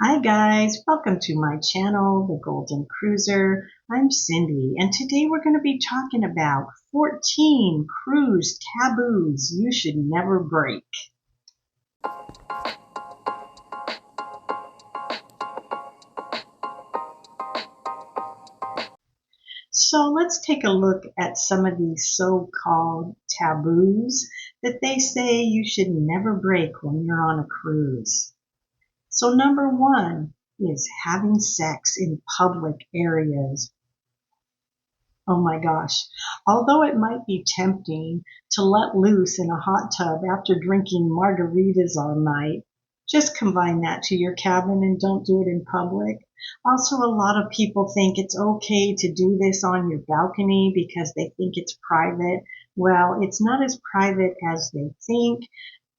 Hi guys, welcome to my channel, The Golden Cruiser. I'm Cindy, and today we're going to be talking about 14 cruise taboos you should never break. So let's take a look at some of these so-called taboos that they say you should never break when you're on a cruise. So number one is having sex in public areas. Oh my gosh. Although it might be tempting to let loose in a hot tub after drinking margaritas all night, just confine that to your cabin and don't do it in public. Also, a lot of people think it's okay to do this on your balcony because they think it's private. Well, it's not as private as they think.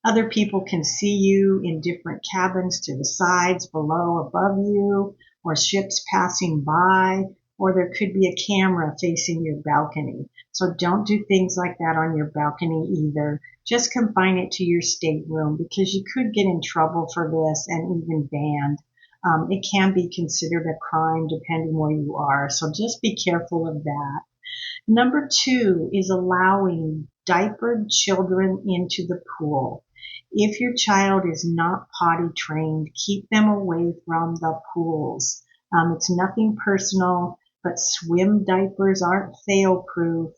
Other people can see you in different cabins to the sides, below, above you, or ships passing by, or there could be a camera facing your balcony. So don't do things like that on your balcony either. Just confine it to your stateroom because you could get in trouble for this and even banned. It can be considered a crime depending where you are. So just be careful of that. Number two is allowing diapered children into the pool. If your child is not potty trained, keep them away from the pools. It's nothing personal, but swim diapers aren't fail proof.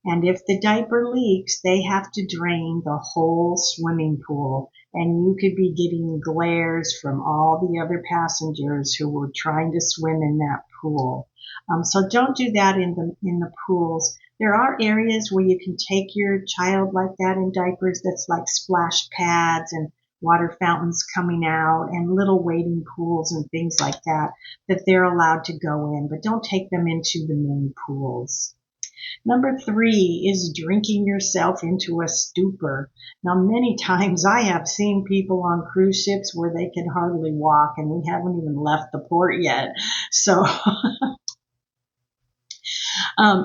And if the diaper leaks, they have to drain the whole swimming pool. And you could be getting glares from all the other passengers who were trying to swim in that pool. So don't do that in the pools. There are areas where you can take your child like that in diapers that's like splash pads and water fountains coming out and little wading pools and things like that they're allowed to go in, but don't take them into the main pools. Number three is drinking yourself into a stupor. Now, many times I have seen people on cruise ships where they can hardly walk and we haven't even left the port yet. So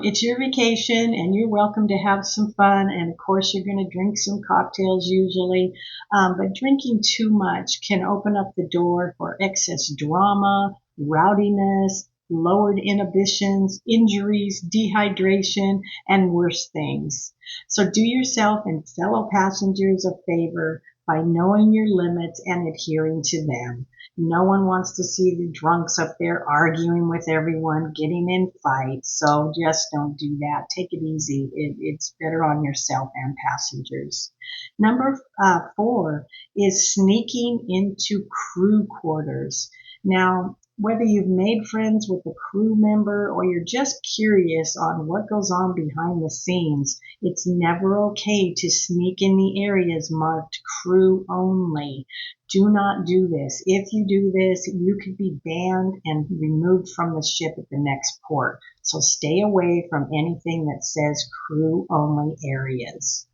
it's your vacation and you're welcome to have some fun. And of course, you're going to drink some cocktails usually. But drinking too much can open up the door for excess drama, rowdiness, lowered inhibitions, injuries, dehydration, and worse things. So do yourself and fellow passengers a favor by knowing your limits and adhering to them. No one wants to see the drunks up there arguing with everyone, getting in fights. So just don't do that. Take it easy. It's better on yourself and passengers. Number four is sneaking into crew quarters. Now, whether you've made friends with a crew member or you're just curious on what goes on behind the scenes, it's never okay to sneak in the areas marked crew only. Do not do this. If you do this, you could be banned and removed from the ship at the next port. So stay away from anything that says crew only areas.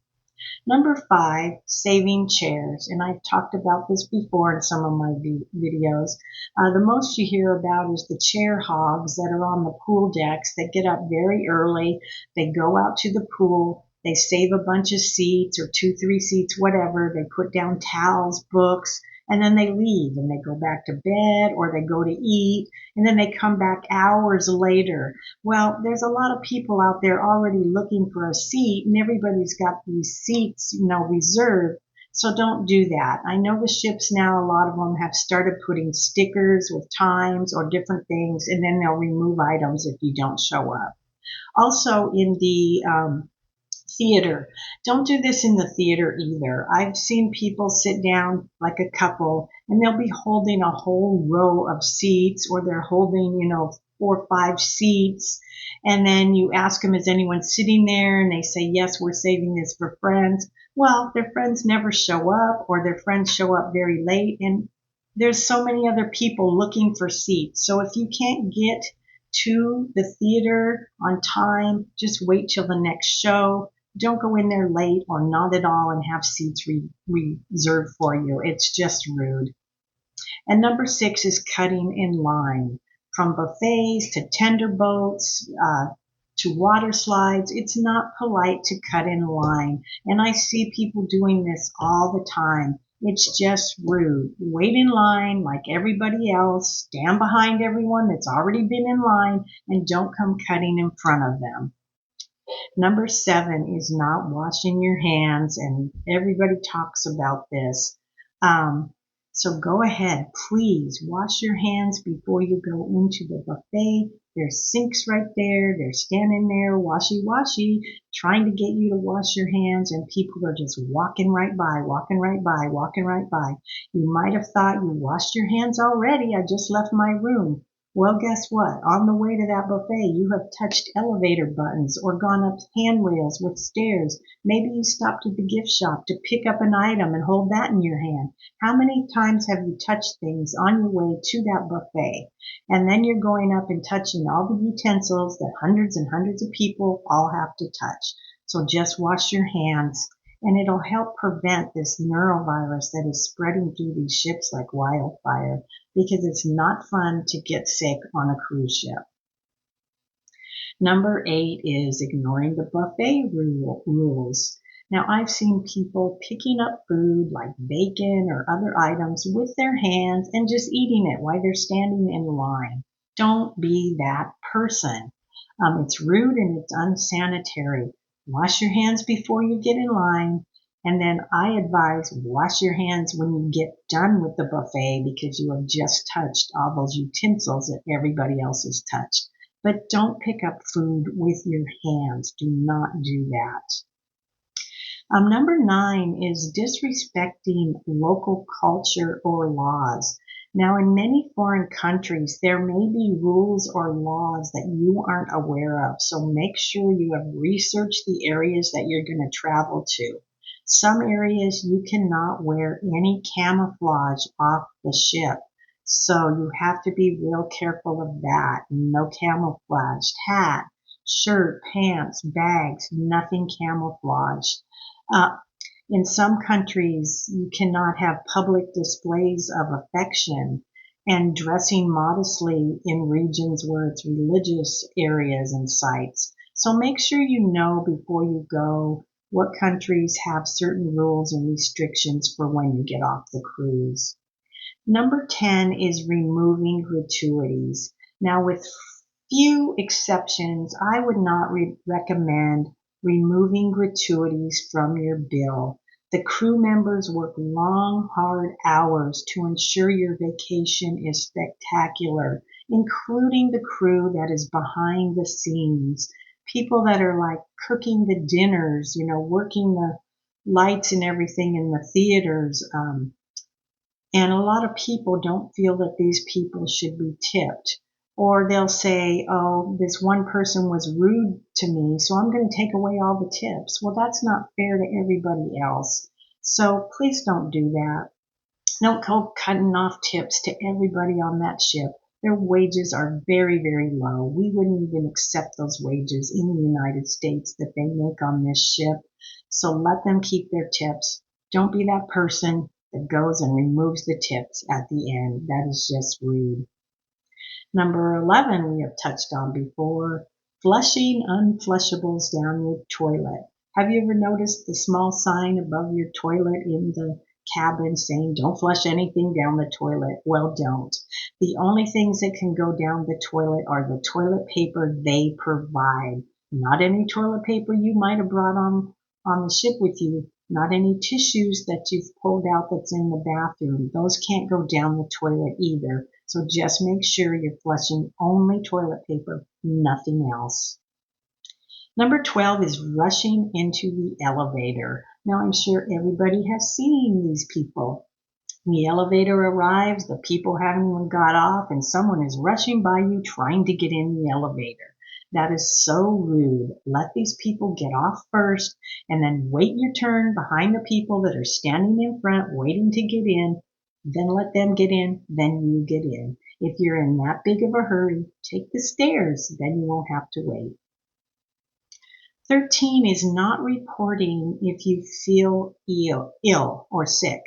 Number five, saving chairs. And I've talked about this before in some of my videos. The most you hear about is the chair hogs that are on the pool decks that get up very early. They go out to the pool. They save a bunch of seats or two, three seats, whatever. They put down towels, books, and then they leave and they go back to bed or they go to eat and then they come back hours later. Well, there's a lot of people out there already looking for a seat and everybody's got these seats, reserved. So don't do that. I know the ships now, a lot of them have started putting stickers with times or different things and then they'll remove items if you don't show up. Also in the theater. Don't do this in the theater either. I've seen people sit down like a couple and they'll be holding a whole row of seats or they're holding, 4 or 5 seats. And then you ask them, is anyone sitting there? And they say, yes, we're saving this for friends. Well, their friends never show up or their friends show up very late. And there's so many other people looking for seats. So if you can't get to the theater on time, just wait till the next show. Don't go in there late or not at all and have seats reserved for you. It's just rude. And number six is cutting in line. From buffets to tender boats to water slides, it's not polite to cut in line. And I see people doing this all the time. It's just rude. Wait in line like everybody else. Stand behind everyone that's already been in line and don't come cutting in front of them. Number 7 is not washing your hands, and everybody talks about this. Um, so go ahead, please wash your hands before you go into the buffet. There's sinks right there. They're standing there, washy, trying to get you to wash your hands, and people are just walking right by, walking right by, walking right by. You might have thought you washed your hands already. I just left my room. Well, guess what? On the way to that buffet, you have touched elevator buttons or gone up handrails with stairs. Maybe you stopped at the gift shop to pick up an item and hold that in your hand. How many times have you touched things on your way to that buffet? And then you're going up and touching all the utensils that hundreds and hundreds of people all have to touch. So just wash your hands, and it'll help prevent this neurovirus that is spreading through these ships like wildfire, because it's not fun to get sick on a cruise ship. Number 8 is ignoring the buffet rules. Now, I've seen people picking up food like bacon or other items with their hands and just eating it while they're standing in line. Don't be that person. It's rude and it's unsanitary. Wash your hands before you get in line. And then I advise wash your hands when you get done with the buffet, because you have just touched all those utensils that everybody else has touched. But don't pick up food with your hands. Do not do that. Number 9 is disrespecting local culture or laws. Now, in many foreign countries, there may be rules or laws that you aren't aware of. So make sure you have researched the areas that you're going to travel to. Some areas you cannot wear any camouflage off the ship. So you have to be real careful of that. No camouflaged hat, shirt, pants, bags, nothing camouflaged. In some countries, you cannot have public displays of affection and dressing modestly in regions where it's religious areas and sites. So make sure you know before you go what countries have certain rules and restrictions for when you get off the cruise. Number 10 is removing gratuities. Now, with few exceptions, I would not recommend removing gratuities from your bill. The crew members work long, hard hours to ensure your vacation is spectacular, including the crew that is behind the scenes. People that are like cooking the dinners, working the lights and everything in the theaters. And a lot of people don't feel that these people should be tipped. Or they'll say, oh, this one person was rude to me, so I'm going to take away all the tips. Well, that's not fair to everybody else. So please don't do that. Don't go cutting off tips to everybody on that ship. Their wages are very, very low. We wouldn't even accept those wages in the United States that they make on this ship. So let them keep their tips. Don't be that person that goes and removes the tips at the end. That is just rude. Number 11 we have touched on before, flushing unflushables down your toilet. Have you ever noticed the small sign above your toilet in the cabin saying don't flush anything down the toilet? Well, don't. The only things that can go down the toilet are the toilet paper they provide. Not any toilet paper you might have brought on the ship with you. Not any tissues that you've pulled out that's in the bathroom. Those can't go down the toilet either. So just make sure you're flushing only toilet paper, nothing else. Number 12 is rushing into the elevator. Now, I'm sure everybody has seen these people. The elevator arrives, the people haven't even got off, and someone is rushing by you trying to get in the elevator. That is so rude. Let these people get off first, and then wait your turn behind the people that are standing in front waiting to get in. Then let them get in, then you get in. If you're in that big of a hurry, take the stairs, then you won't have to wait. 13 is not reporting if you feel ill or sick.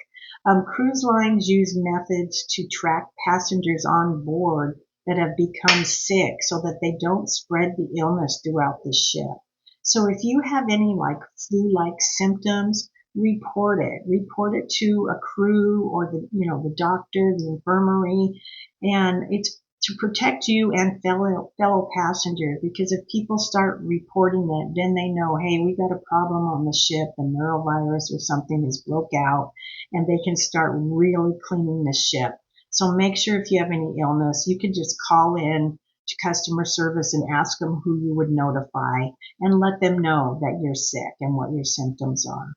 Cruise lines use methods to track passengers on board that have become sick so that they don't spread the illness throughout the ship. So if you have any like flu-like symptoms, report it. Report it to a crew or the doctor, the infirmary, and it's to protect you and fellow passengers, because if people start reporting it, then they know, hey, we got a problem on the ship, a neurovirus or something has broke out, and they can start really cleaning the ship. So make sure if you have any illness, you could just call in to customer service and ask them who you would notify and let them know that you're sick and what your symptoms are.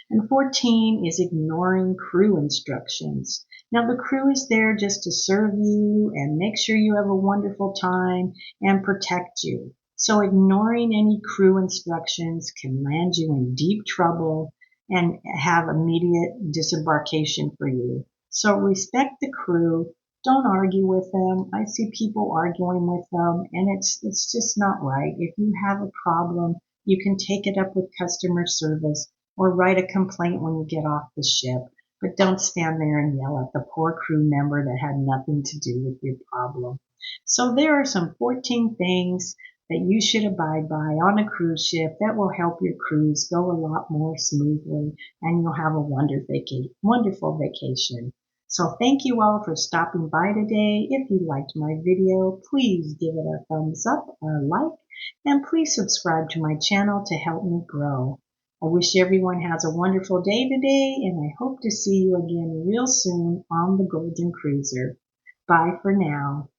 And 14 is ignoring crew instructions. Now the crew is there just to serve you and make sure you have a wonderful time and protect you. So ignoring any crew instructions can land you in deep trouble and have immediate disembarkation for you. So respect the crew. Don't argue with them. I see people arguing with them, and it's just not right. If you have a problem, you can take it up with customer service or write a complaint when you get off the ship, but don't stand there and yell at the poor crew member that had nothing to do with your problem. So there are some 14 things that you should abide by on a cruise ship that will help your cruise go a lot more smoothly, and you'll have a wonderful vacation. So thank you all for stopping by today. If you liked my video, please give it a thumbs up or a like, and please subscribe to my channel to help me grow. I wish everyone has a wonderful day today, and I hope to see you again real soon on the Golden Cruiser. Bye for now.